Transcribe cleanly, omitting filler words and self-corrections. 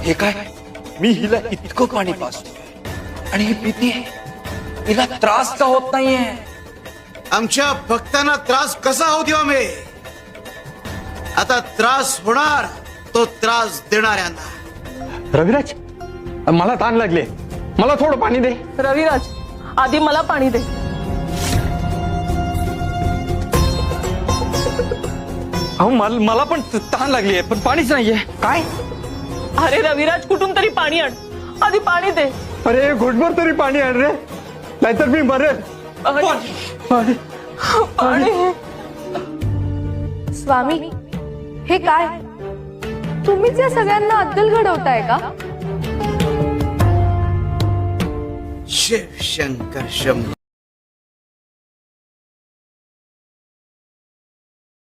हे काय, मी हिला इतकं पाणी पाजतो आणि ही पितीये, हिला त्रास का होत नाहीये? आमच्या भक्तांना त्रास कसा होऊ देऊ आम्ही? आता त्रास होणार तो त्रास देणाऱ्यांना। रविराज, मला ताण लागले, मला थोडं पाणी दे। रविराज, आधी मला पाणी दे। अहो मला पण ताण लागली आहे, पण पाणीच नाहीये। काय? अरे रविराज, कुठून तरी पाणी आण, आधी पाणी दे। अरे घुटभर तरी पाणी आण रे, नाहीतर मी मरेल। पाणी, पाणी। स्वामी, हे काय? तुम्हीच या सगळ्यांना अद्दल घडवताय का? शिव शंकर शंभो।